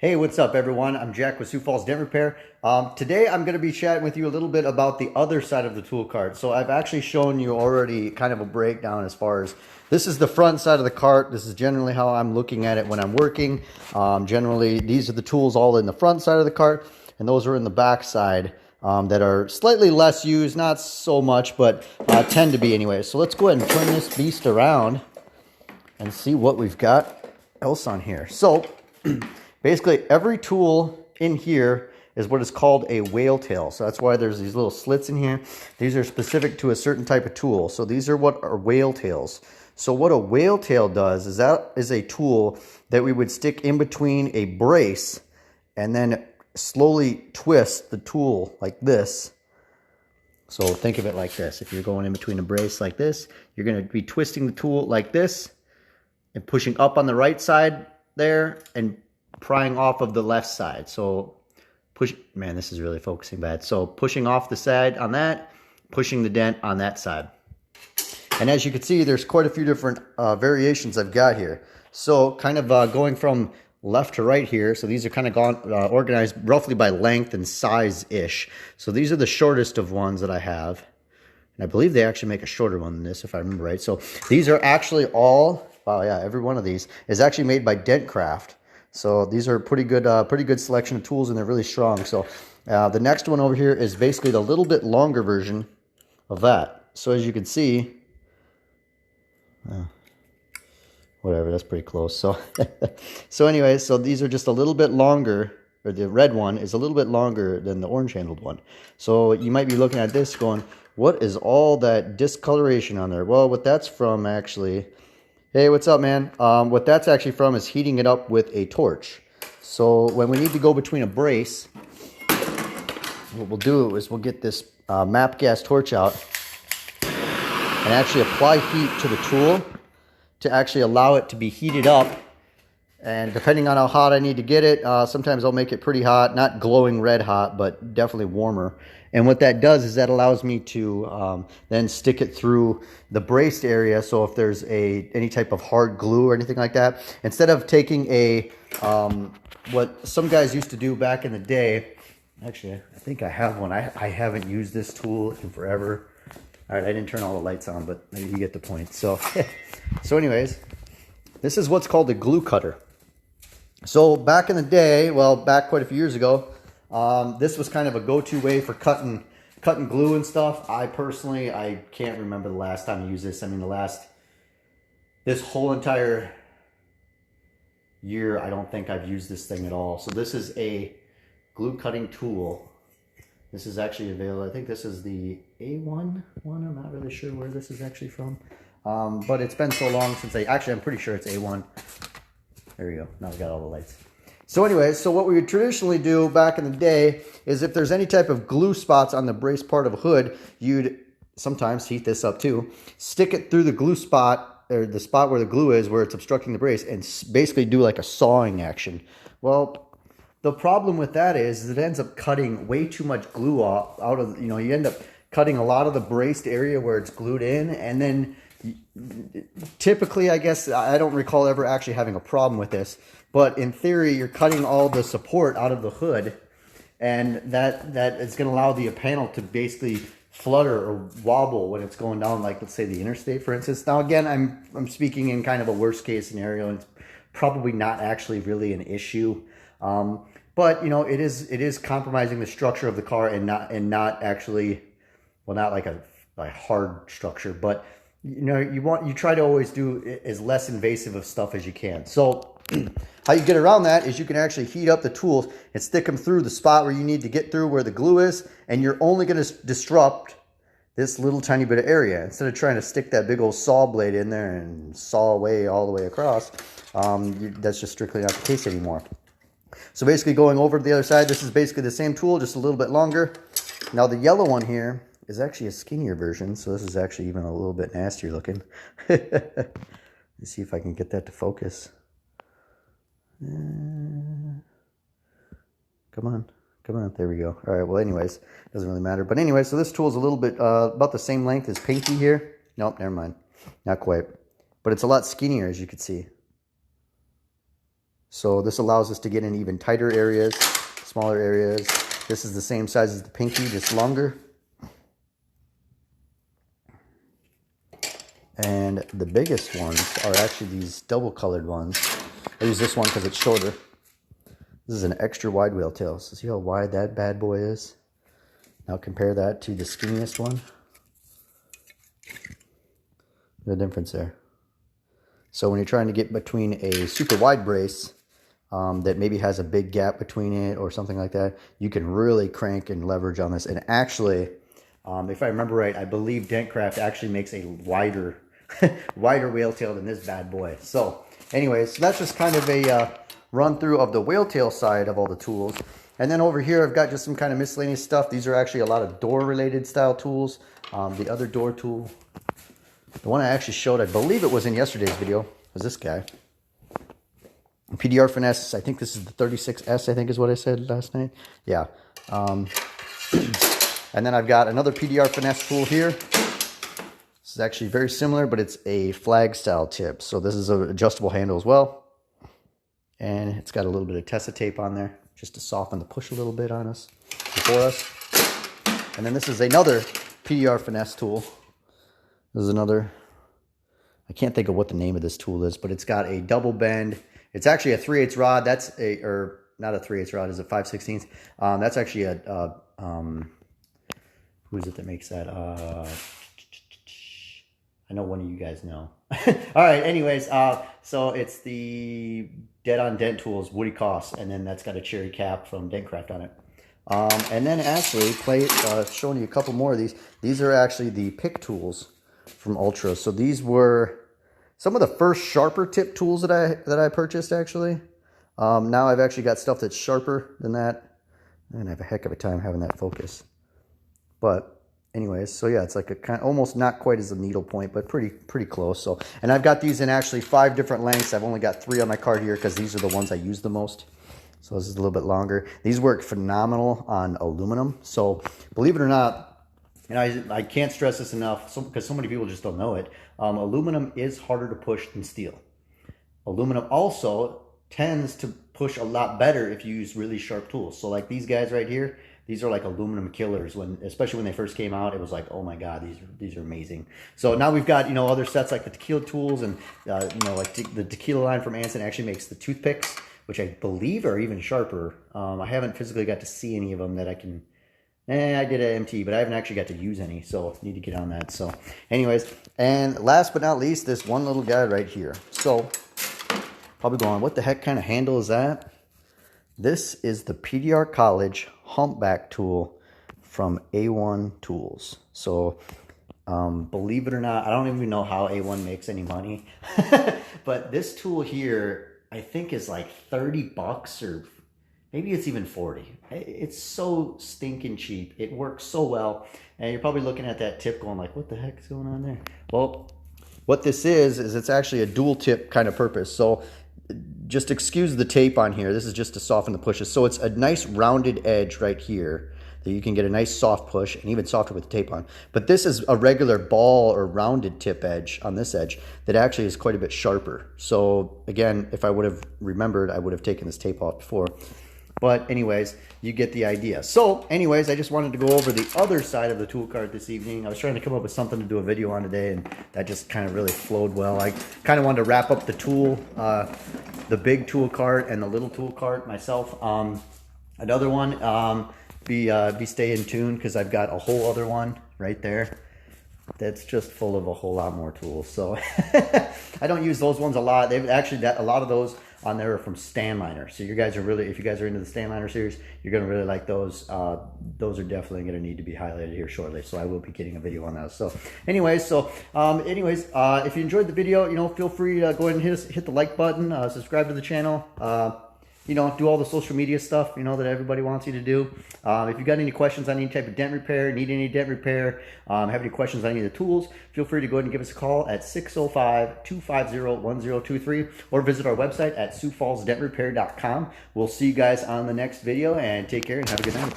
Hey, what's up everyone? I'm Jack with Sioux Falls Dent Repair. Today I'm going to be chatting with you a little bit about the other side of the tool cart. So I've actually shown you already kind of a breakdown as far as this is the front side of the cart. This is generally how I'm looking at it when I'm working. Generally, these are the tools all in the front side of the cart, and those are in the back side that are slightly less used, not so much, but tend to be anyway. So let's go ahead and turn this beast around and see what we've got else on here. So basically, every tool in here is what is called a whale tail. So that's why there's these little slits in here. These are specific to a certain type of tool. So these are what are whale tails. So what a whale tail does is that is a tool that we would stick in between a brace and then slowly twist the tool like this. So think of it like this. If you're going in between a brace like this, you're going to be twisting the tool like this and pushing up on the right side there and prying off of the left side. So man, this is really focusing bad. So pushing off the side on that, pushing the dent on that side. And as you can see, there's quite a few different variations I've got here. So kind of going from left to right here. So these are kind of organized roughly by length and size-ish. So these are the shortest of ones that I have. And I believe they actually make a shorter one than this, if I remember right. So these are actually all, wow, yeah, every one of these is actually made by Dent Craft. So these are pretty good selection of tools, and they're really strong. So the next one over here is basically the little bit longer version of that. So as you can see, whatever, that's pretty close. So so anyway, so these are just a little bit longer, or the red one is a little bit longer than the orange handled one. So you might be looking at this going, what is all that discoloration on there? Well, what that's from actually, hey, what's up, man? What that's actually from is heating it up with a torch. So when we need to go between a brace, what we'll do is we'll get this MAP gas torch out and actually apply heat to the tool to actually allow it to be heated up. And depending on how hot I need to get it, sometimes I'll make it pretty hot, not glowing red hot, but definitely warmer. And what that does is that allows me to then stick it through the braced area. So if there's any type of hard glue or anything like that, instead of taking a, what some guys used to do back in the day, actually, I think I have one. I haven't used this tool in forever. All right, I didn't turn all the lights on, but maybe you get the point. So, so anyways, this is what's called a glue cutter. So back in the day, well, back quite a few years ago, this was kind of a go-to way for cutting glue and stuff. I can't remember the last time I used this. I mean, this whole entire year, I don't think I've used this thing at all. So this is a glue cutting tool. This is actually available. I think this is the A1 one. I'm not really sure where this is actually from. But it's been so long since I'm pretty sure it's A1. There we go. Now we got all the lights. So anyways, so what we would traditionally do back in the day is if there's any type of glue spots on the brace part of a hood, you'd sometimes heat this up too, stick it through the glue spot, or the spot where the glue is, where it's obstructing the brace, and basically do like a sawing action. Well, the problem with that is it ends up cutting way too much glue out of, you end up cutting a lot of the braced area where it's glued in, and then typically, I guess, I don't recall ever actually having a problem with this, but in theory, you're cutting all the support out of the hood, and that is going to allow the panel to basically flutter or wobble when it's going down, like let's say the interstate, for instance. Now again, I'm speaking in kind of a worst case scenario, and it's probably not actually really an issue, but it is compromising the structure of the car, and not actually, well, not like a hard structure, but you try to always do as less invasive of stuff as you can. So how you get around that is you can actually heat up the tools and stick them through the spot where you need to get through, where the glue is, and you're only going to disrupt this little tiny bit of area. Instead of trying to stick that big old saw blade in there and saw away all the way across, that's just strictly not the case anymore. So basically, going over to the other side, this is basically the same tool, just a little bit longer. Now the yellow one here is actually a skinnier version, so this is actually even a little bit nastier looking. Let's see if I can get that to focus. Come on, there we go. All right, well anyways, doesn't really matter. But anyway, so this tool is a little bit about the same length as Pinky here. Nope, never mind, not quite. But it's a lot skinnier, as you can see. So this allows us to get in even tighter areas, smaller areas. This is the same size as the pinky, just longer. And the biggest ones are actually these double colored ones. I use this one because it's shorter. This is an extra wide whale tail. So see how wide that bad boy is? Now compare that to the skinniest one. The difference there. So when you're trying to get between a super wide brace that maybe has a big gap between it or something like that, you can really crank and leverage on this. And actually, if I remember right, I believe Dent Craft actually makes a wider wider whale tail than this bad boy. So anyways, so that's just kind of a run through of the whale tail side of all the tools. And then over here, I've got just some kind of miscellaneous stuff. These are actually a lot of door related style tools. The other door tool, the one I actually showed, I believe it was in yesterday's video, was this guy. Pdr Finesse, I think this is the 36S, I think is what I said last night. Yeah. And then I've got another Pdr Finesse tool here. This is actually very similar, but it's a flag style tip. So this is an adjustable handle as well. And it's got a little bit of tessa tape on there just to soften the push a little bit on us, for us. And then this is another Pdr Finesse tool. This is another, I can't think of what the name of this tool is, but it's got a double bend. It's actually a 3/8 rod. That's a, or not a 3/8 rod, is a 5/16. That's actually a, who is it that makes that? I know one of you guys know. All right, anyways, so it's the Dent Tools Woody Cost, and then that's got a cherry cap from Dent Craft on it. And then actually, showing you a couple more of these. These are actually the pick tools from Ultra. So these were some of the first sharper tip tools that I purchased actually. Now I've actually got stuff that's sharper than that. And I have a heck of a time having that focus. But anyways, so yeah, it's like a kind of almost not quite as a needle point, but pretty close. So, and I've got these in actually 5 different lengths. I've only got 3 on my card here because these are the ones I use the most. So this is a little bit longer. These work phenomenal on aluminum. So believe it or not, and I can't stress this enough because so many people just don't know it. Aluminum is harder to push than steel. Aluminum also tends to push a lot better if you use really sharp tools. So like these guys right here, these are like aluminum killers. Especially when they first came out, it was like, oh my god, these are amazing. So now we've got, you know, other sets like the tequila tools, and you know, like the tequila line from Anson actually makes the toothpicks, which I believe are even sharper. I haven't physically got to see any of them that I can. I did an MT, but I haven't actually got to use any, so I need to get on that. So anyways, and last but not least, this one little guy right here. So probably going, what the heck kind of handle is that? This is the Pdr College humpback tool from A1 Tools. So believe it or not, I don't even know how A1 makes any money, but this tool here I think is like 30 bucks, or maybe it's even 40. It's so stinking cheap. It works so well. And you're probably looking at that tip going like, what the heck is going on there? Well, what this is it's actually a dual tip kind of purpose. So just excuse the tape on here. This is just to soften the pushes. So it's a nice rounded edge right here that you can get a nice soft push, and even softer with the tape on. But this is a regular ball or rounded tip edge on this edge that actually is quite a bit sharper. So again, if I would have remembered, I would have taken this tape off before. But anyways, you get the idea. So anyways, I just wanted to go over the other side of the tool cart this evening. I was trying to come up with something to do a video on today, and that just kind of really flowed well. I kind of wanted to wrap up the tool, the big tool cart and the little tool cart myself. Another one, stay in tune, because I've got a whole other one right there that's just full of a whole lot more tools. So I don't use those ones a lot. They've actually, a lot of those on there are from Stanliner. So you guys are really, if you guys are into the Stanliner series, you're going to really like those. Those are definitely going to need to be highlighted here shortly. So I will be getting a video on those. So anyways, if you enjoyed the video, you know, feel free to go ahead and hit the like button, subscribe to the channel. You know, do all the social media stuff, you know, that everybody wants you to do. If you've got any questions on any type of dent repair, need any dent repair, have any questions on any of the tools, feel free to go ahead and give us a call at 605-250-1023, or visit our website at SiouxFallsDentRepair.com. We'll see you guys on the next video, and take care and have a good night.